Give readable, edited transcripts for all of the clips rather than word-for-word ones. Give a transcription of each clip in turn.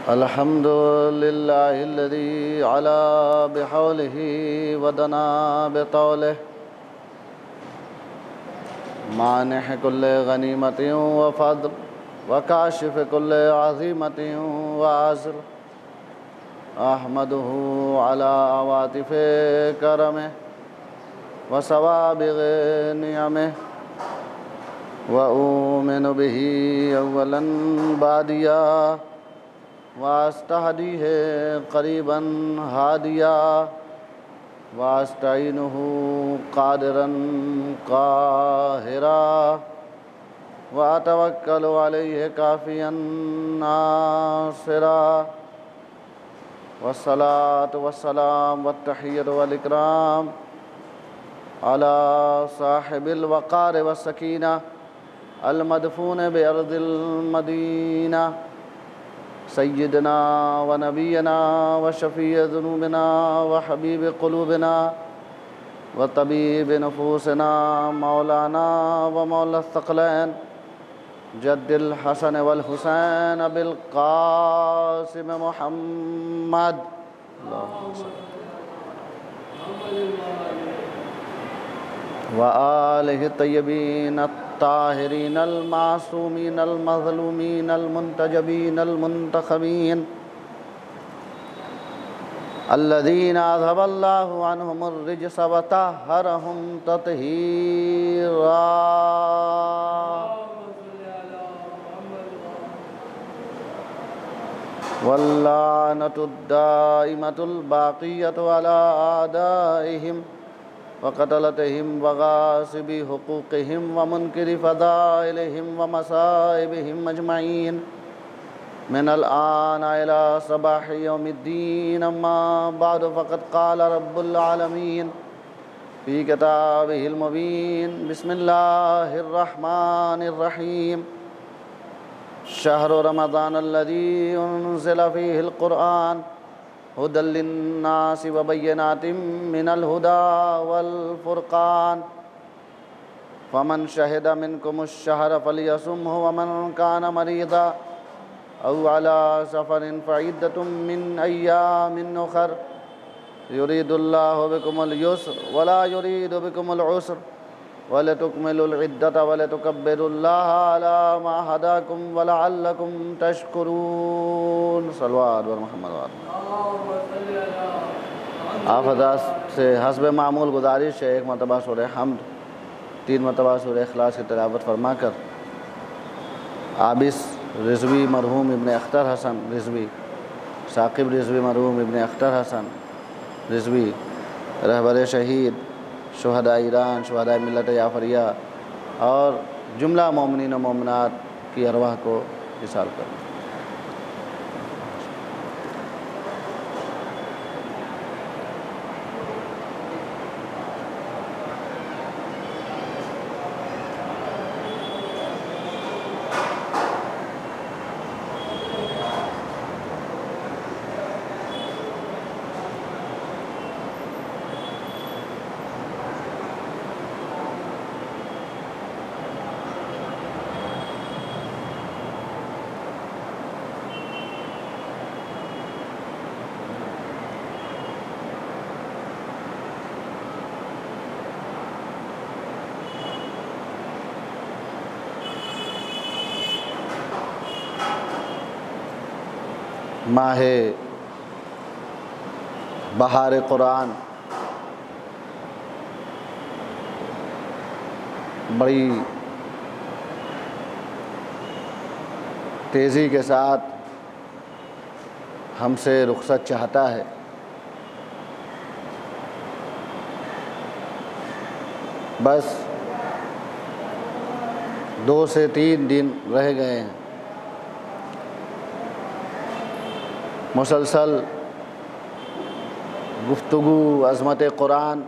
الحمد لله الذي علا بحوله ودنا بطوله مانح كل غنيمة وفضل وكاشف كل عظيمة وعسر أحمده على عواطف كرمه وسوابغ نعمه وأؤمن به أولا باديا واستهديه قريبا هاديا واستعينه قادرا قاهرا وأتوكل عليه كافيا ناصرا والصلاة والسلام والتحية والإكرام على صاحب الوقار والسكينة المدفون بأرض المدينة سيدنا ونبينا وشفيع ذنوبنا وحبيب قلوبنا وطبيب نفوسنا مولانا ومولى الثقلين جد الحسن والحسين بالقاسم محمد اللهم صل وآله الطيبين الطاهرين المعصومين المظلومين المنتجبين المنتخبين الذين أذهب الله عنهم الرجس وطهرهم تطهيرا واللعنة الدائمة الباقية على أعدائهم وقتلتهم وغاصب حقوقهم ومنكر فضائلهم ومصائبهم أجمعين من الآن إلى صباح يوم الدين أما بعد فقد قال رب العالمين في كتابه المبين بسم الله الرحمن الرحيم شهر رمضان الذي أنزل فيه القرآن هدى للناس وبينات من الهدى والفرقان فمن شهد منكم الشهر فليصمه ومن كان مريضا أو على سفر فعدة من أيام أخر يريد الله بكم اليسر ولا يريد بكم العسر ولتكملوا العدة ولتكبروا الله على ما هداكم ولعلكم تشكرون صلوات محمد آپ حضرات سے حسب معمول گزارش ہے ایک مرتبہ سورہ حمد 3 مرتبہ سورہ اخلاص کی تلاوت فرما کر عابس رضوی مرحوم ابن اختر حسن رضوی ثاقب رضوی مرحوم ابن اختر حسن رضوی رہبر شہید شہداء ایران شہداء ملت جعفریہ اور جملہ مومنین و مومنات کی ارواح کو اصال کریں ماہ بہار قرآن بڑی تیزی کے ساتھ ہم سے رخصت چاہتا ہے بس 2 سے 3 دن رہ گئے ہیں مسلسل گفتگو عظمت قرآن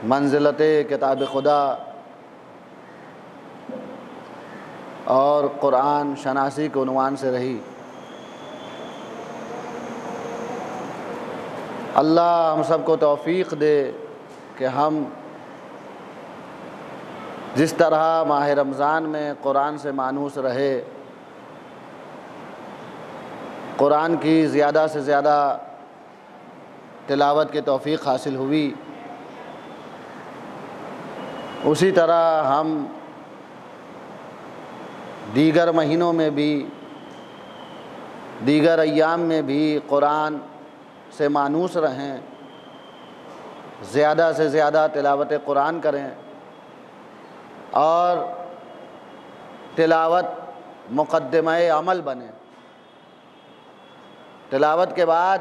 منزلت کتاب خدا اور قرآن شناسی کے عنوان سے رہی اللہ ہم سب کو توفیق دے کہ ہم جس طرح ماہ رمضان میں قرآن سے مانوس رہے قرآن کی زیادہ سے زیادہ تلاوت کی توفیق حاصل ہوئی، اسی طرح ہم دیگر مہینوں میں بھی، دیگر ایام میں بھی قرآن سے مانوس رہیں، زیادہ سے زیادہ تلاوت قرآن کریں، اور تلاوت مقدمہ عمل بنے۔ تلاوت کے بعد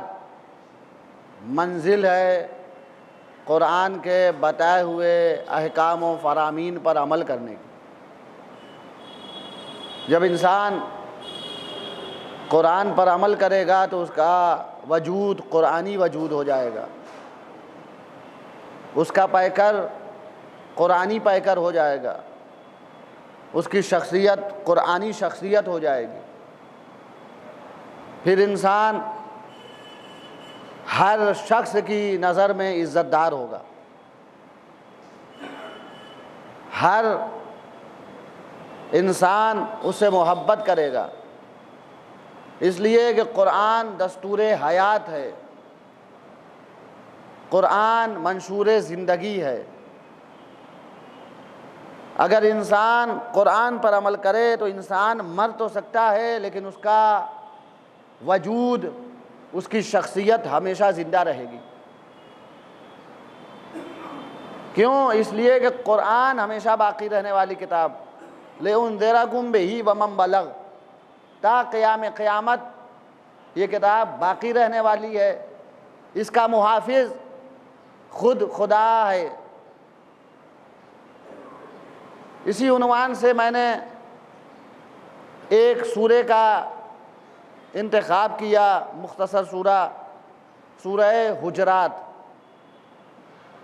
منزل ہے قرآن کے بتائے ہوئے احکام و فرامین پر عمل کرنے کی۔ جب انسان قرآن پر عمل کرے گا تو اس کا وجود قرآنی وجود ہو جائے گا، اس کا پیکر قرآنی پیکر ہو جائے گا، اس کی شخصیت قرآنی شخصیت ہو جائے گی۔ پھر انسان ہر شخص کی نظر میں عزت دار ہوگا، ہر انسان اس سے محبت کرے گا، اس لیے کہ قرآن دستور حیات ہے، قرآن منشور زندگی ہے۔ اگر انسان قرآن پر عمل کرے تو انسان مر تو سکتا ہے لیکن اس کا وجود، اس کی شخصیت ہمیشہ زندہ رہے گی۔ کیوں؟ اس لیے کہ قرآن ہمیشہ باقی رہنے والی کتاب، لِأُنذِرَكُمْ بِهِ وَمَنْ بَلَغَ، تا قیام قیامت یہ کتاب باقی رہنے والی ہے، اس کا محافظ خود خدا ہے۔ اسی عنوان سے میں نے ایک سورے کا انتخاب کیا، مختصر سورہ حجرات،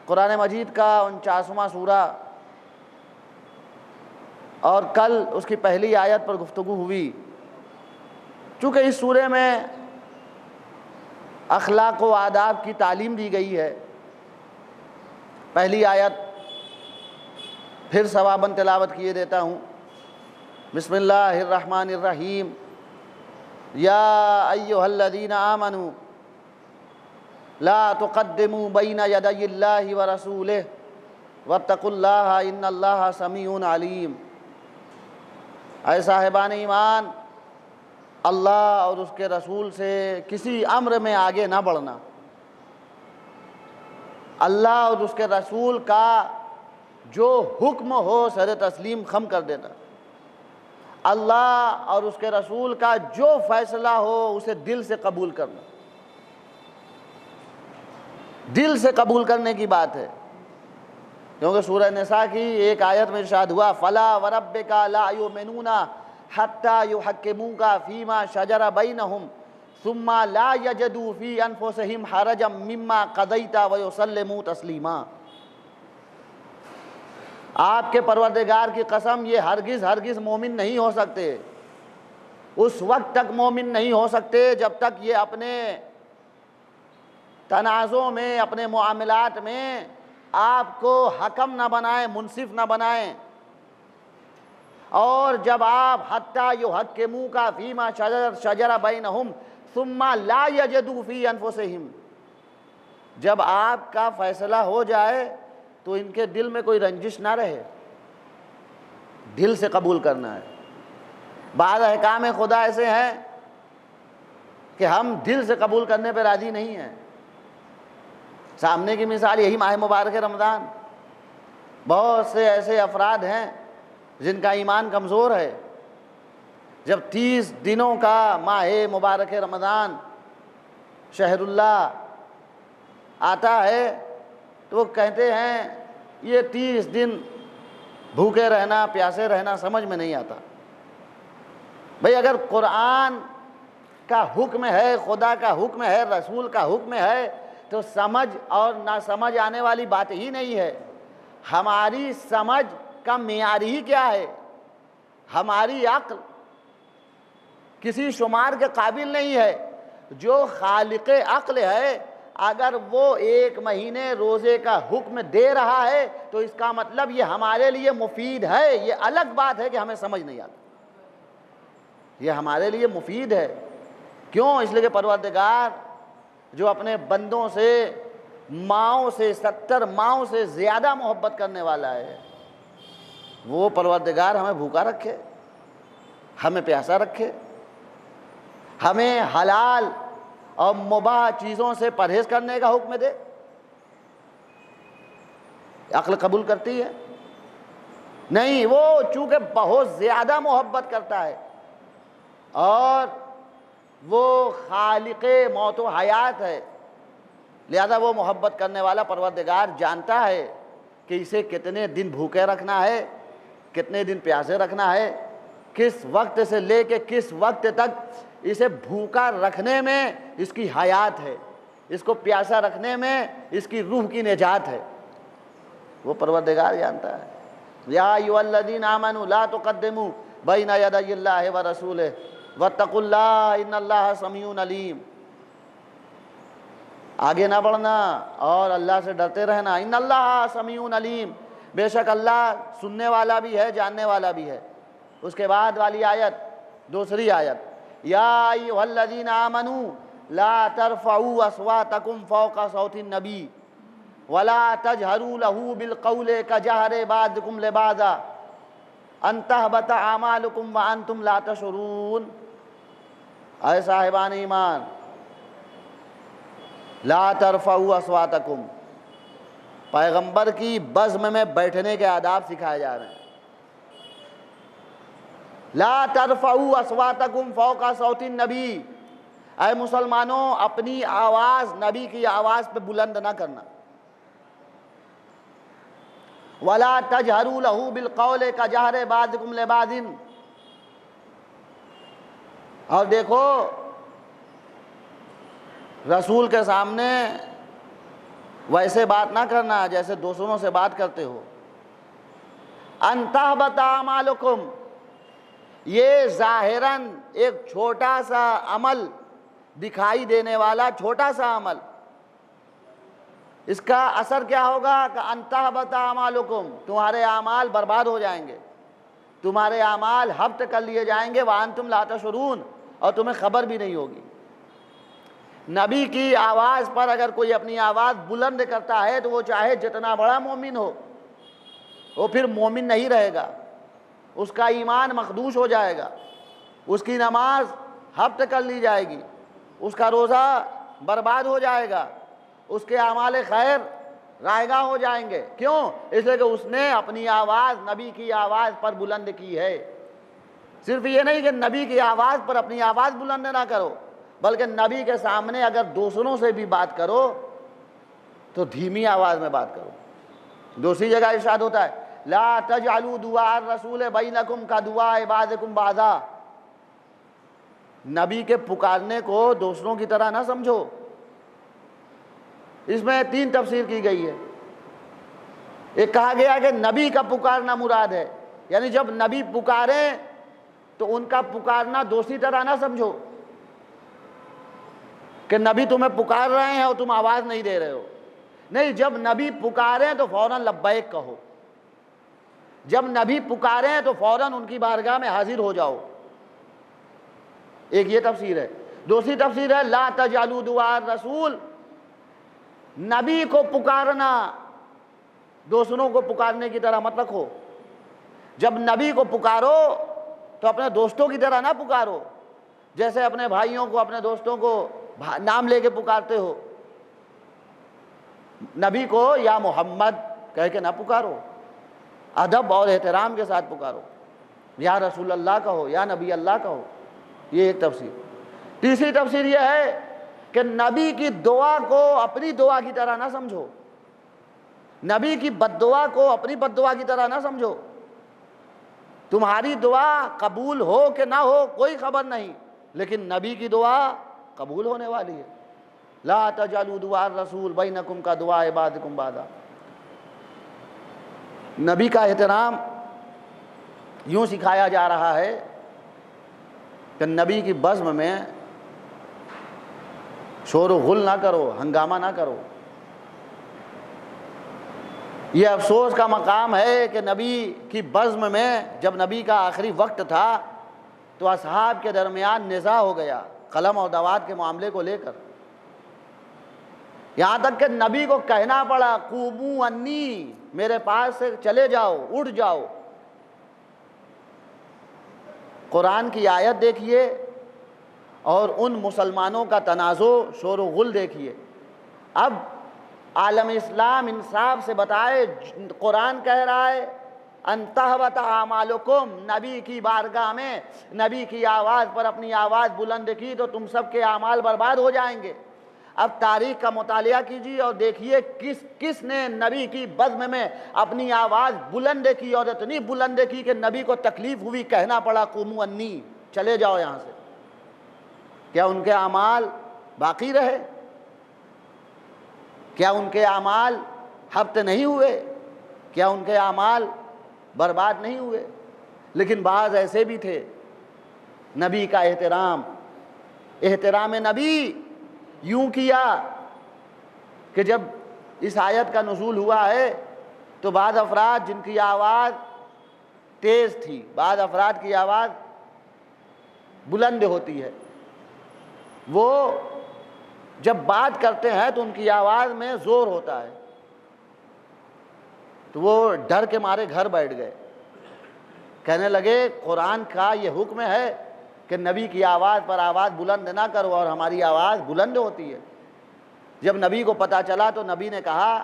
قرآن مجید کا 49واں سورہ، اور کل اس کی پہلی آیت پر گفتگو ہوئی۔ چونکہ اس سورے میں اخلاق و آداب کی تعلیم دی گئی ہے، پہلی آیت پھر ثواباً تلاوت کیے دیتا ہوں۔ بسم اللہ الرحمن الرحیم، یا ایھا الذین آمنوا لا تقدموا بین یدی اللہ ورسولہ واتقوا اللہ ان اللہ سمیع علیم۔ اے صاحبان ایمان، اللہ اور اس کے رسول سے کسی امر میں آگے نہ بڑھنا، اللہ اور اس کے رسول کا جو حکم ہو سر تسلیم خم کر دینا، اللہ اور اس کے رسول کا جو فیصلہ ہو اسے دل سے قبول کرنا، دل سے قبول کرنے کی بات ہے۔ کیونکہ سورہ نساء کی ایک آیت میں ارشاد ہوا، فَلَا وَرَبِّكَ لَا يُؤْمِنُونَ حَتَّى يُحَكِّمُوكَ فِيمَا شَجَرَ بَيْنَهُمْ ثُمَّ لَا يَجِدُوا فِي أَنفُسِهِمْ حَرَجًا مِّمَّا قَضَيْتَ وَيُسَلِّمُوا تَسْلِيمًا۔ آپ کے پروردگار کی قسم، یہ ہرگز مومن نہیں ہو سکتے، اس وقت تک مومن نہیں ہو سکتے جب تک یہ اپنے تنازع میں، اپنے معاملات میں آپ کو حکم نہ بنائیں، منصف نہ بنائیں۔ اور جب آپ حتیٰ یحکموک فیما شجر بینہم ثم لا یجدوا فی انفسہم، جب آپ کا فیصلہ ہو جائے تو ان کے دل میں کوئی رنجش نہ رہے، دل سے قبول کرنا ہے۔ بعض احکام خدا ایسے ہیں کہ ہم دل سے قبول کرنے پہ راضی نہیں ہیں۔ سامنے کی مثال یہی ماہ مبارک رمضان، بہت سے ایسے افراد ہیں جن کا ایمان کمزور ہے، جب 30 دنوں کا ماہ مبارک رمضان شہر اللہ آتا ہے تو وہ کہتے ہیں یہ 30 دن بھوکے رہنا، پیاسے رہنا سمجھ میں نہیں آتا۔ بھئی اگر قرآن کا حکم ہے، خدا کا حکم ہے، رسول کا حکم ہے، تو سمجھ اور نہ سمجھ آنے والی بات ہی نہیں ہے۔ ہماری سمجھ کا معیار ہی کیا ہے؟ ہماری عقل کسی شمار کے قابل نہیں ہے۔ جو خالق عقل ہے، اگر وہ 1 مہینے روزے کا حکم دے رہا ہے تو اس کا مطلب یہ ہمارے لیے مفید ہے۔ یہ الگ بات ہے کہ ہمیں سمجھ نہیں آتا، یہ ہمارے لیے مفید ہے۔ کیوں؟ اس لیے کہ پروردگار جو اپنے بندوں سے ماؤں سے 70 ماؤں سے زیادہ محبت کرنے والا ہے، وہ پروردگار ہمیں بھوکا رکھے، ہمیں پیاسا رکھے، ہمیں حلال اور مباح چیزوں سے پرہیز کرنے کا حکم دے، عقل قبول کرتی ہے؟ نہیں، وہ چونکہ بہت زیادہ محبت کرتا ہے اور وہ خالق موت و حیات ہے، لہذا وہ محبت کرنے والا پروردگار جانتا ہے کہ اسے کتنے دن بھوکے رکھنا ہے، کتنے دن پیاسے رکھنا ہے، کس وقت سے لے کے کس وقت تک اسے بھوکا رکھنے میں اس کی حیات ہے، اس کو پیاسا رکھنے میں اس کی روح کی نجات ہے، وہ پروردگار جانتا ہے۔ یا ایھا الذین آمنوا لا تقدموا بین یدی اللہ ورسولہ واتقوا اللہ ان اللہ سمیع علیم۔ آگے نہ بڑھنا اور اللہ سے ڈرتے رہنا، ان اللہ سمیع علیم، بے شک اللہ سننے والا بھی ہے، جاننے والا بھی ہے۔ اس کے بعد والی آیت، دوسری آیت، یا ایھا الذین آمنوا لا ترفعوا اصواتکم فوق صوت النبی ولا تجہروا لہ بالقول کجہر بعضکم لبعض ان تحبط اعمالکم وانتم لا تشعرون۔ اے صاحبان ایمان، لا ترفعوا اصواتکم، پیغمبر کی بزم میں بیٹھنے کے آداب سکھائے جا رہے ہیں۔ لا ترفعوا اصواتکم فوق صوت النبی، اے مسلمانوں اپنی آواز نبی کی آواز پہ بلند نہ کرنا۔ ولا تجہروا لہ بالقول کجہر بعضکم لبعض، اور دیکھو رسول کے سامنے ویسے بات نہ کرنا جیسے دوسروں سے بات کرتے ہو۔ ان تحبط اعمالکم، یہ ظاہراً ایک چھوٹا سا عمل دکھائی دینے والا چھوٹا سا عمل، اس کا اثر کیا ہوگا کہ ان تحبط اعمالکم، تمہارے اعمال برباد ہو جائیں گے، تمہارے اعمال حبط کر لیے جائیں گے، وانتم لا تشعرون، اور تمہیں خبر بھی نہیں ہوگی۔ نبی کی آواز پر اگر کوئی اپنی آواز بلند کرتا ہے تو وہ چاہے جتنا بڑا مومن ہو، وہ پھر مومن نہیں رہے گا، اس کا ایمان مخدوش ہو جائے گا، اس کی نماز حبط کر لی جائے گی، اس کا روزہ برباد ہو جائے گا، اس کے اعمال خیر رائگاں ہو جائیں گے۔ کیوں؟ اس لیے کہ اس نے اپنی آواز نبی کی آواز پر بلند کی ہے۔ صرف یہ نہیں کہ نبی کی آواز پر اپنی آواز بلند نہ کرو، بلکہ نبی کے سامنے اگر دوسروں سے بھی بات کرو تو دھیمی آواز میں بات کرو۔ دوسری جگہ ارشاد ہوتا ہے لا تجعلوا دعاء الرسول بینکم کدعاء بعضکم بعضا، نبی کے پکارنے کو دوسروں کی طرح نہ سمجھو۔ اس میں 3 تفسیر کی گئی ہے۔ ایک کہا گیا کہ نبی کا پکارنا مراد ہے، یعنی جب نبی پکاریں تو ان کا پکارنا دوسری طرح نہ سمجھو کہ نبی تمہیں پکار رہے ہیں اور تم آواز نہیں دے رہے ہو، نہیں، جب نبی پکاریں تو فوراً لبیک کہو، جب نبی پکاریں تو فوراً ان کی بارگاہ میں حاضر ہو جاؤ۔ ایک یہ تفسیر ہے۔ دوسری تفسیر ہے لا تجعلوا دعاء الرسول، نبی کو پکارنا دوسروں کو پکارنے کی طرح مت رکھو۔ جب نبی کو پکارو تو اپنے دوستوں کی طرح نہ پکارو، جیسے اپنے بھائیوں کو اپنے دوستوں کو نام لے کے پکارتے ہو۔ نبی کو یا محمد کہہ کے نہ پکارو، ادب اور احترام کے ساتھ پکارو، یا رسول اللہ کہو، یا نبی اللہ کہو۔ یہ ایک تفسیر۔ تیسری تفسیر یہ ہے کہ نبی کی دعا کو اپنی دعا کی طرح نہ سمجھو، نبی کی بد دعا کو اپنی بد دعا کی طرح نہ سمجھو۔ تمہاری دعا قبول ہو کہ نہ ہو کوئی خبر نہیں، لیکن نبی کی دعا قبول ہونے والی ہے۔ لا تجعلوا دعاء الرسول بینکم کدعاء بعضکم بعضا۔ نبی کا احترام یوں سکھایا جا رہا ہے کہ نبی کی بزم میں شور و غل نہ کرو، ہنگامہ نہ کرو۔ یہ افسوس کا مقام ہے کہ نبی کی بزم میں جب نبی کا آخری وقت تھا تو اصحاب کے درمیان نزاع ہو گیا، قلم اور دوات کے معاملے کو لے کر، یہاں تک کہ نبی کو کہنا پڑا قوموا انی، میرے پاس سے چلے جاؤ، اٹھ جاؤ۔ قرآن کی آیت دیکھیے اور ان مسلمانوں کا تنازع، شور و غل دیکھیے۔ اب عالم اسلام انصاف سے بتائے، قرآن کہہ رہا ہے ان تحبط اعمالکم، نبی کی بارگاہ میں نبی کی آواز پر اپنی آواز بلند کی تو تم سب کے اعمال برباد ہو جائیں گے۔ اب تاریخ کا مطالعہ کیجیے اور دیکھیے کس نے نبی کی بزم میں اپنی آواز بلند کی، اور اتنی بلند کی کہ نبی کو تکلیف ہوئی، کہنا پڑا قوموا انی، چلے جاؤ یہاں سے۔ کیا ان کے اعمال باقی رہے؟ کیا ان کے اعمال ہبط نہیں ہوئے؟ کیا ان کے اعمال برباد نہیں ہوئے؟ لیکن بعض ایسے بھی تھے، نبی کا احترام نبی یوں کیا کہ جب اس آیت کا نزول ہوا ہے تو بعض افراد جن کی آواز تیز تھی، بعض افراد کی آواز بلند ہوتی ہے، وہ جب بات کرتے ہیں تو ان کی آواز میں زور ہوتا ہے، تو وہ ڈر کے مارے گھر بیٹھ گئے، کہنے لگے قرآن کا یہ حکم ہے کہ نبی کی آواز پر آواز بلند نہ کرو، اور ہماری آواز بلند ہوتی ہے۔ جب نبی کو پتہ چلا تو نبی نے کہا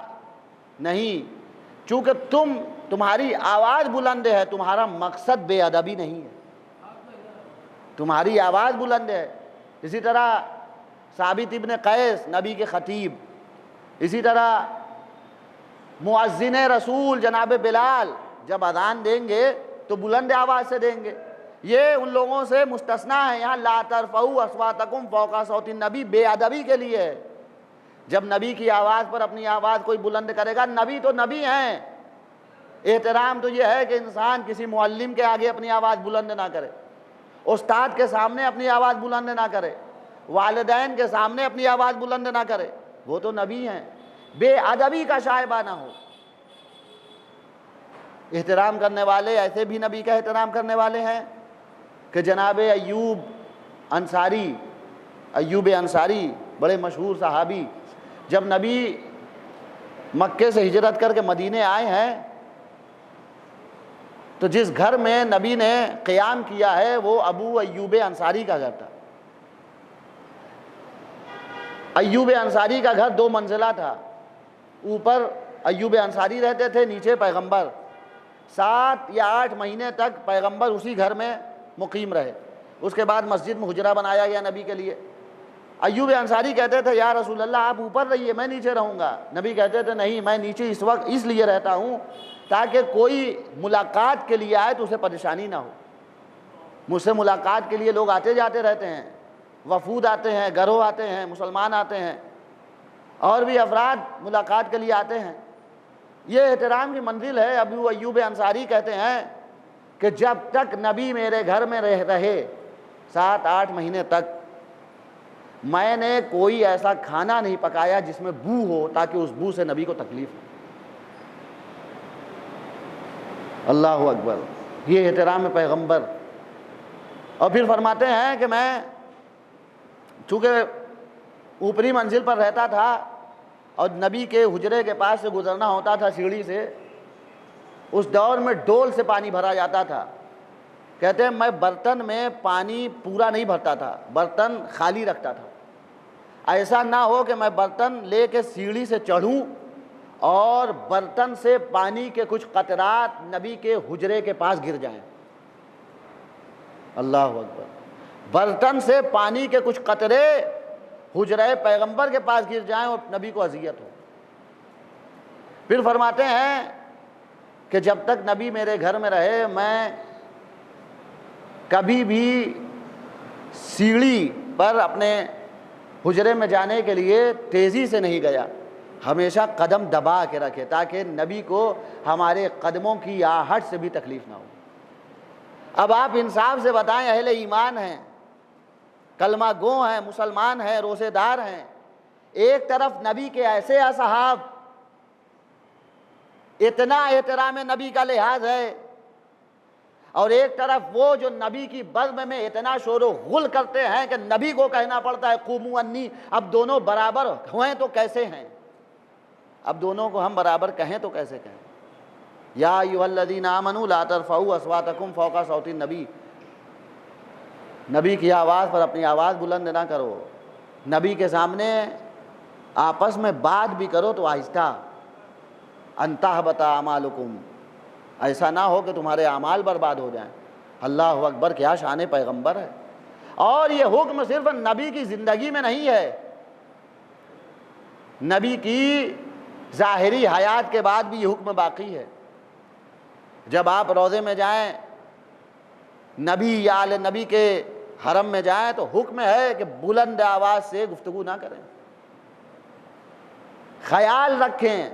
نہیں، چونکہ تمہاری آواز بلند ہے، تمہارا مقصد بے ادبی نہیں ہے، تمہاری آواز بلند ہے۔ اسی طرح ثابت ابن قیس نبی کے خطیب، اسی طرح مؤذن رسول جناب بلال جب اذان دیں گے تو بلند آواز سے دیں گے۔ یہ ان لوگوں سے مستثنیٰ ہے، یہاں لا ترفعوا اصواتکم فوق صوت النبی بے ادبی کے لیے ہے۔ جب نبی کی آواز پر اپنی آواز کوئی بلند کرے گا، نبی تو نبی ہیں، احترام تو یہ ہے کہ انسان کسی معلم کے آگے اپنی آواز بلند نہ کرے، استاد کے سامنے اپنی آواز بلند نہ کرے، والدین کے سامنے اپنی آواز بلند نہ کرے، وہ تو نبی ہیں، بے ادبی کا شائبہ نہ ہو۔ احترام کرنے والے ایسے بھی نبی کا احترام کرنے والے ہیں کہ جناب ایوب انصاری بڑے مشہور صحابی، جب نبی مکے سے ہجرت کر کے مدینے آئے ہیں تو جس گھر میں نبی نے قیام کیا ہے وہ ابو ایوب انصاری کا گھر تھا۔ ایوب انصاری کا گھر 2 منزلہ تھا، اوپر ایوب انصاری رہتے تھے، نیچے پیغمبر۔ 7 یا 8 مہینے تک پیغمبر اسی گھر میں مقیم رہے، اس کے بعد مسجد میں حجرہ بنایا گیا نبی کے لیے۔ ایوب انصاری کہتے تھے یا رسول اللہ آپ اوپر رہیے، میں نیچے رہوں گا۔ نبی کہتے تھے نہیں، میں نیچے اس وقت اس لیے رہتا ہوں تاکہ کوئی ملاقات کے لیے آئے تو اسے پریشانی نہ ہو۔ مجھ سے ملاقات کے لیے لوگ آتے جاتے رہتے ہیں، وفود آتے ہیں، گروہ آتے ہیں، مسلمان آتے ہیں، اور بھی افراد ملاقات کے لیے آتے ہیں۔ یہ احترام کی منزل ہے۔ ابو ایوب انصاری کہتے ہیں کہ جب تک نبی میرے گھر میں رہے 7-8 مہینے تک، میں نے کوئی ایسا کھانا نہیں پکایا جس میں بو ہو تاکہ اس بو سے نبی کو تکلیف ہو۔ اللہ اکبر، یہ احترام پیغمبر۔ اور پھر فرماتے ہیں کہ میں چونکہ اوپری منزل پر رہتا تھا اور نبی کے حجرے کے پاس سے گزرنا ہوتا تھا سیڑھی سے، اس دور میں ڈول سے پانی بھرا جاتا تھا۔ کہتے ہیں میں برتن میں پانی پورا نہیں بھرتا تھا، برتن خالی رکھتا تھا، ایسا نہ ہو کہ میں برتن لے کے سیڑھی سے چڑھوں اور برتن سے پانی کے کچھ قطرات نبی کے حجرے کے پاس گر جائیں۔ اللہ اکبر، برتن سے پانی کے کچھ قطرے حجرے پیغمبر کے پاس گر جائیں اور نبی کو اذیت ہو۔ پھر فرماتے ہیں کہ جب تک نبی میرے گھر میں رہے میں کبھی بھی سیڑھی پر اپنے حجرے میں جانے کے لیے تیزی سے نہیں گیا، ہمیشہ قدم دبا کے رکھے تاکہ نبی کو ہمارے قدموں کی آہٹ سے بھی تکلیف نہ ہو۔ اب آپ انصاف سے بتائیں، اہل ایمان ہیں، کلمہ گو ہیں، مسلمان ہیں، روزے دار ہیں، ایک طرف نبی کے ایسے اصحاب، اتنا احترام نبی کا لحاظ ہے، اور ایک طرف وہ جو نبی کی بزم میں اتنا شور و غل کرتے ہیں کہ نبی کو کہنا پڑتا ہے قوموا انی. اب دونوں برابر ہوئیں تو کیسے ہیں؟ اب دونوں کو ہم برابر کہیں تو کیسے کہیں؟ یا ایھا الذین آمنوا لا ترفعوا اصواتکم فوق صوت النبی. نبی کی آواز پر اپنی آواز بلند نہ کرو. نبی کے سامنے آپس میں بات بھی کرو تو آہستہ. ان تحبط اعمالکم، ایسا نہ ہو کہ تمہارے اعمال برباد ہو جائیں. اللہ اکبر، کیا شان پیغمبر ہے. اور یہ حکم صرف نبی کی زندگی میں نہیں ہے، نبی کی ظاہری حیات کے بعد بھی یہ حکم باقی ہے. جب آپ روضے میں جائیں، نبی یا آل نبی کے حرم میں جائیں تو حکم ہے کہ بلند آواز سے گفتگو نہ کریں. خیال رکھیں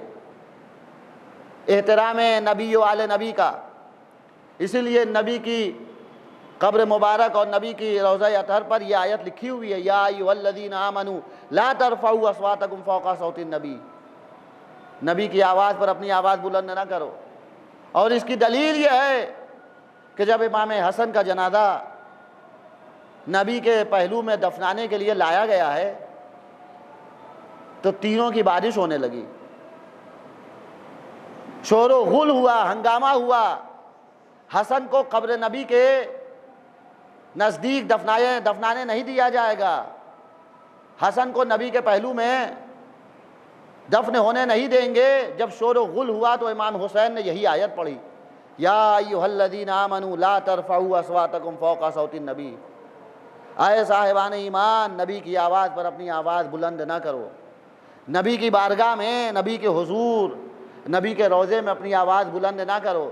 احترام نبی و آل نبی کا. اسی لیے نبی کی قبر مبارک اور نبی کی روضہ اطہر پر یہ آیت لکھی ہوئی ہے، یا ایھا الذین آمنوا لا ترفعوا اصواتکم فوق صوت النبی. نبی کی آواز پر اپنی آواز بلند نہ کرو. اور اس کی دلیل یہ ہے کہ جب امام حسن کا جنازہ نبی کے پہلو میں دفنانے کے لیے لایا گیا ہے تو تینوں کی بارش ہونے لگی، شور و غل ہوا، ہنگامہ ہوا. حسن کو قبر نبی کے نزدیک دفنانے نہیں دیا جائے گا. حسن کو نبی کے پہلو میں دفن ہونے نہیں دیں گے. جب شور و غل ہوا تو امام حسین نے یہی آیت پڑھی، یا ایھا الذین آمنوا لا ترفعوا اصواتکم فوق صوت النبی. اے صاحبان ایمان، نبی کی آواز پر اپنی آواز بلند نہ کرو. نبی کی بارگاہ میں، نبی کے حضور، نبی کے روضے میں اپنی آواز بلند نہ کرو.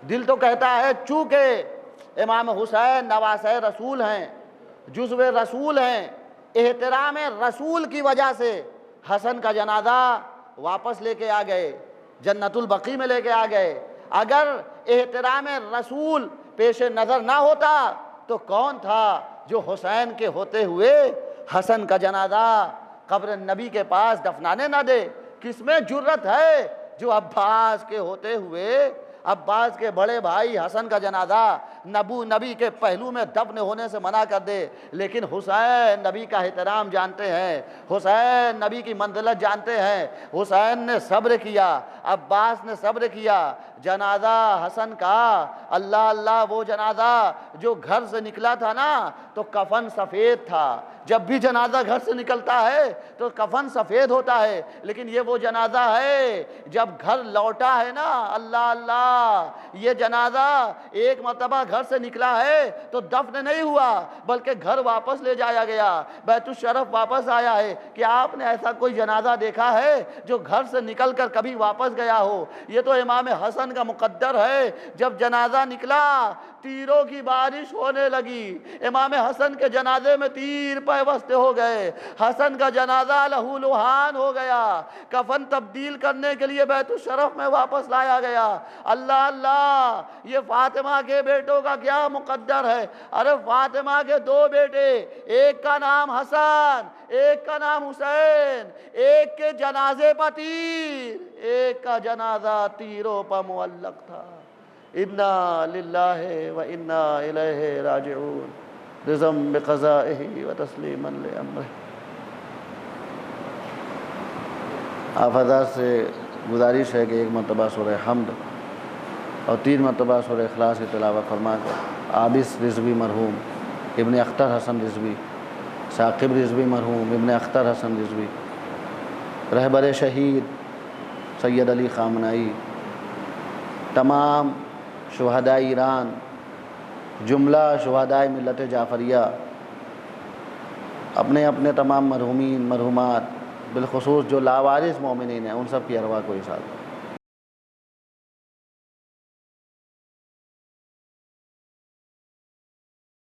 دل تو کہتا ہے چونکہ امام حسین نواسۂ رسول ہیں، جزو رسول ہیں، احترام رسول کی وجہ سے حسن کا جنازہ واپس لے کے آ گئے، جنت البقیع میں لے کے آ گئے. اگر احترام رسول پیش نظر نہ ہوتا تو کون تھا جو حسین کے ہوتے ہوئے حسن کا جنازہ قبر نبی کے پاس دفنانے نہ دے؟ کس میں جرت ہے جو عباس کے ہوتے ہوئے، عباس کے بڑے بھائی حسن کا جنازہ نبی کے پہلو میں دفن ہونے سے منع کر دے؟ لیکن حسین نبی کا احترام جانتے ہیں، حسین نبی کی منزلت جانتے ہیں. حسین نے صبر کیا، عباس نے صبر کیا. جنازہ حسن کا، اللہ اللہ، وہ جنازہ جو گھر سے نکلا تھا نا تو کفن سفید تھا. جب بھی جنازہ گھر سے نکلتا ہے تو کفن سفید ہوتا ہے، لیکن یہ وہ جنازہ ہے جب گھر لوٹا ہے نا، اللہ اللہ، یہ جنازہ ایک مرتبہ گھر سے نکلا ہے تو دفن نہیں ہوا بلکہ گھر واپس لے جایا گیا، بیت الشرف واپس آیا ہے. کہ آپ نے ایسا کوئی جنازہ دیکھا ہے جو گھر سے نکل کر کبھی واپس گیا ہو؟ یہ تو امام حسن کا مقدر ہے. جب جنازہ نکلا تیروں کی بارش ہونے لگی. امام حسن کے جنازے میں تیر پیوست ہو گئے. حسن کا جنازہ لہو لہان ہو گیا. کفن تبدیل کرنے کے لیے بیت الشرف میں واپس لایا گیا. اللہ اللہ، یہ فاطمہ کے بیٹوں کا کیا مقدر ہے. ارے فاطمہ کے دو بیٹے، ایک کا نام حسن، ایک کا نام حسین، ایک کے جنازے پر تیر، ایک کا جنازہ تیروں پر معلق تھا. انا للہ و انا الیہ راجعون، رضم بقضائہ و تسلیما لامرہ. آپ حضرات سے گزارش ہے کہ ایک مرتبہ سورہ حمد اور 3 مرتبہ سورہ اخلاص کی تلاوت فرما کر عابس رضوی مرحوم ابن اختر حسن رضوی، ثاقب رضوی مرحوم ابن اختر حسن رضوی، رہبر شہید سید علی خامنائی، تمام شہداء ایران، جملہ شہداء ملت جعفریہ، اپنے اپنے تمام مرحومین مرحومات، بالخصوص جو لاوارث مومنین ہیں، ان سب کی ارواح کو احساس